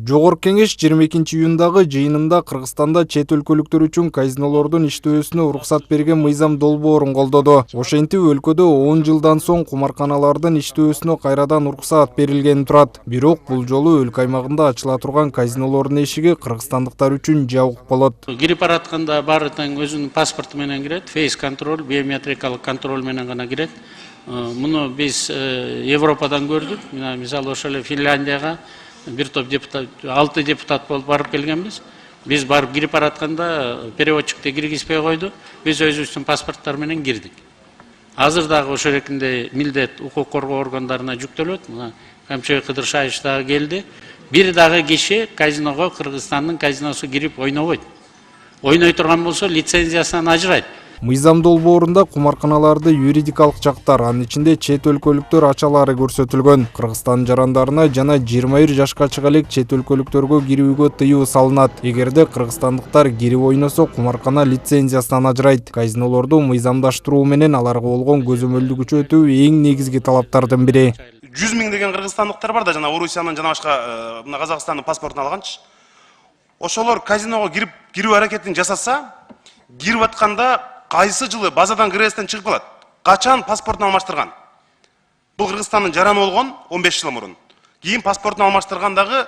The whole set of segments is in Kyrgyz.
Жогорку Кеңеш 22-июндагы жыйынында Кыргызстанда чет өлкөлүктөр үчүн казинолордун иштөөсүнө уруксат берген мыйзам долбоорун колдоду. Ошентип өлкөдө 10 жылдан соң кумарканалардын иштөөсүнө кайрадан уруксат берилгени турат. Бирок бул жолу өлкө аймагында ачыла турган казинолордун эшиги кыргызстандыктар үчүн жабык болот. Кирип баратканда баары тең өзүнүн паспорту менен кирет, фейс контроль, биометрикалык контроль менен гана кирет. Муну биз Европадан көрдүк. Мисалы ошол эле Финляндияга бир топ депутат, 6 депутат болуп барып келгенбиз. Биз барып кирип баратканда переводчикти киргизбей койду. Биз өзүбүздүн паспорттор менен кирдик. Азыр дагы ошол эркинде милдет укук коргоо органдарына жүктөлөт. Мына Камчыбек Кыдыршаевич дагы келди. Бир дагы киши казиного, Кыргызстандын казиносу кирип ойнобойт. Ойной турган болсо лицензиясынан ажырайт. Мыйзам долбоорунда кумарканаларды юридикалык жактар, анын ичинде чет өлкөлүктөр ачалары көрсөтүлгөн. Кыргызстан жарандарына жана 21 жашка чыга элек чет өлкөлүктөргө кирүүгө тыюу салынат. Эгерде кыргызстандыктар кирип ойносо, кумаркана лицензиясынан ажырайт. Казинолорду мыйзамдаштыруу менен аларга болгон көзөмөлдү күчөтүү эң негизги талаптардын бири. 100 миң деген кыргызстандыктар бар да, жана Орусиянын жана башка Казакстандын паспортун алганчы. Ошолор казиного кирүү аракетин жасаса, кирип атканда кайсы жылы базадан КРСтен чыгып калат? Качан паспортун алмаштырган? Бул Кыргызстандын жараны болгон 15 жыл мурун. Кийин паспортун алмаштыргандагы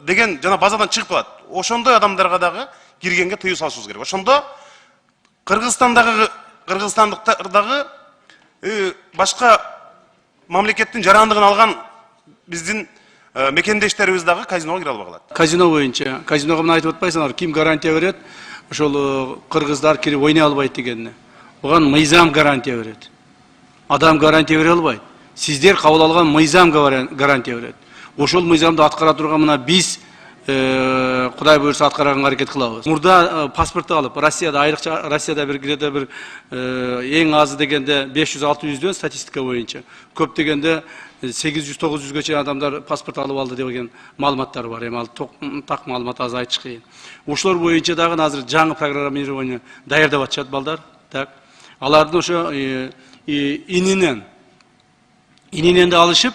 деген жана базадан чыгып калат. Ошондой адамдарга дагы киргенге тыюу салышыбыз керек. Ошондо кыргызстандыктар дагы башка мамлекеттин жарандыгын алган биздин мекендештерибиз дагы казиного кире албай калат. Казино боюнча, казиного мына айтып атпайсыңар, ким гарантия берет? Ошол кыргыздар кирип ойнай албайт дегенне. Буга мыйзам гарантия берет. Адам гарантия бере албайт. Сиздер кабыл алган мыйзам гарантия берет. Ошол мыйзамды аткара турган мына биз Кудай буйрса аткарганга аракет кылабыз. Мурда паспорт алып, Россияда айрыкча Россияда бир кирede бир эң азы дегенде 500-600дөн статистика боюнча, көп дегенде 800-900га чейин адамдар паспорт алып алды деген маалыматтар бар. Эми ал так маалымат аз айтыш кыйын. Ушулар боюнча дагы азыр жаңы программирование даярдап атышат балдар. Так. Аларды ошо ининен да алышып,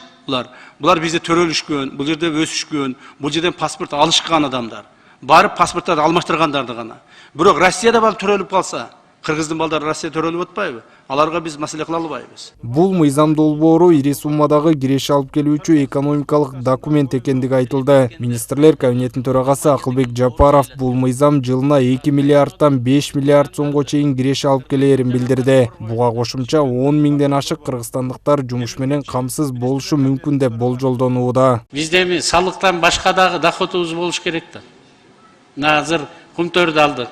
Булар бизде төрөлүшкөн, бул жерде өсүшкөн, бул жерден паспорт алышкан адамдар. Барып паспорттарды алмаштыргандарды гана. Бирок Россияда барып төрөлүп калса, кыргыздын балдары Россияда төрөлүп атпайбы? Аларга биз маселе кыла албайбыз. Бул мыйзам долбоору ири суммадагы киреш алып келүүчү экономикалык документ экендиги айтылды. Министрлер кабинетинин төрагасы Акылбек Жапаров бул мыйзам жылына 2 миллиардтан 5 миллиард сомго чейин киреш алып келээрин билдирди. Буга кошумча 10 миңден ашык кыргызстандыктар жумуш менен камсыз болушу мүмкүн деп болжолдонууда. Бизде эми салыктан башка дагы доходубуз болуш керек да. Азыр кумтөрдү алдык.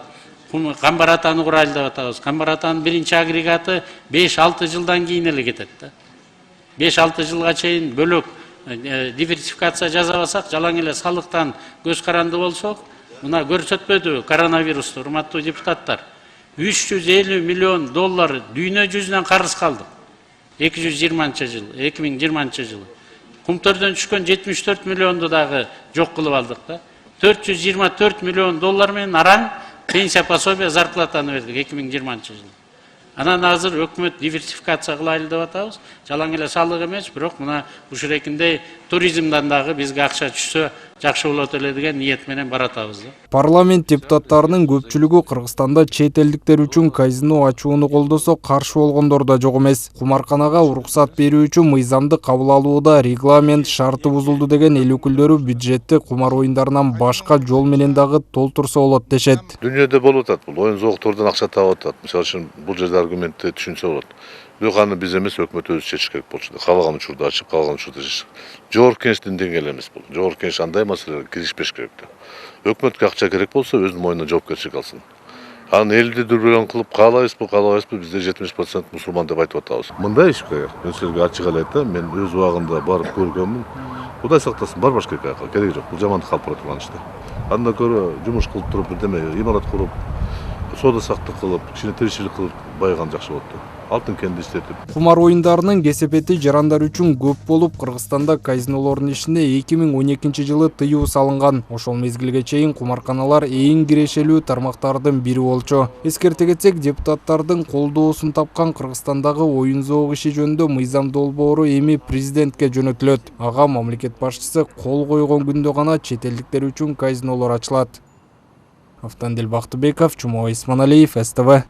Камбар атаны курайлы деп атабыз. Камбар атанын биринчи агрегаты 5-6 жылдан кийин эле кетет да. 5-6 жылга чейин бөлөк диверсификация жасабасак, жалаң эле салыктан көз каранды болсок, мына көрсөтпөдү коронавирусту, урматтуу депутаттар. 350 миллион доллар дүйнө жүзүнөн карыз калдык. 2020 жылы. Кумтөрдөн түшкөн 74 миллионду дагы жок кылып алдык да. 424 миллион доллар менен араң пенсия пособия зарплатаны бердик 2020 жылы. Анан азыр өкмөт диверсификация кылайлы деп атабыз. Жалаң эле салык эмес, бирок мына ушул эркинде туризмден дагы бизге акча түшсө жакшы болот эле деген ниет менен баратабыз. Парламент депутаттарынын көпчүлүгү Кыргызстанда чет элдиктер үчүн казино ачууну колдосо каршы болгондор да жок эмес. Кумарканага уруксат берүү үчүн мыйзамды кабыл алууда регламент шарты бузулду деген эл өкүлдөрү бюджетти кумар оюндарынан башка жол менен дагы толтурса болот дешет. Дүйнөдө болуп атат, бул оюн зооктордон акча таап атат. Мисалы үчүн бул жерде аргументти түшүнсө болот. Бирок аны биз эмес, өкмөт өзү чечиш керек болчу. Каалаган учурда ачып, каалаган учурда чечиш. Жогорку Кеңештин деңгээли эмес бул. Жогорку Кеңеш андай маселеге киришпеш керек да. Өкмөткө акча керек болсо, өзүнүн мойнуна жоопкерчилик алсын. Анын элди дүрбөрөң кылып каалайбызбы, бизде 70% мусулман деп айтып атабыз. Мындай иш керек. Мен силерге ачык эле айтам, мен өз убагында барып көргөнмүн. Кудай сактасын, барбаш керек, кереги жок. Бул жамандык алып бара турган иш да. Андан көрө жумуш кылып туруп, бирдеме имарат куруп, соода саттык кылып, кичине тиричилик кылып байыган жакшы болот да. алтын кенди иштетип. Кумар оюндарынын кесепети жарандар үчүн көп болуп, Кыргызстанда казинолордун ишине 2012-жылы тыюу салынган. Ошол мезгилге чейин кумарканалар эң кирешелүү тармактардын бири болчу. Эскерте кетсек, депутаттардын колдоосун тапкан Кыргызстандагы оюн зоок иши жөнүндө мыйзам долбоору эми президентке жөнөтүлөт. Ага мамлекет башчысы кол койгон күндө гана чет элдиктер үчүн казинолор ачылат. Автандил Бактыбеков, Чумой Исманалиев, СТВ.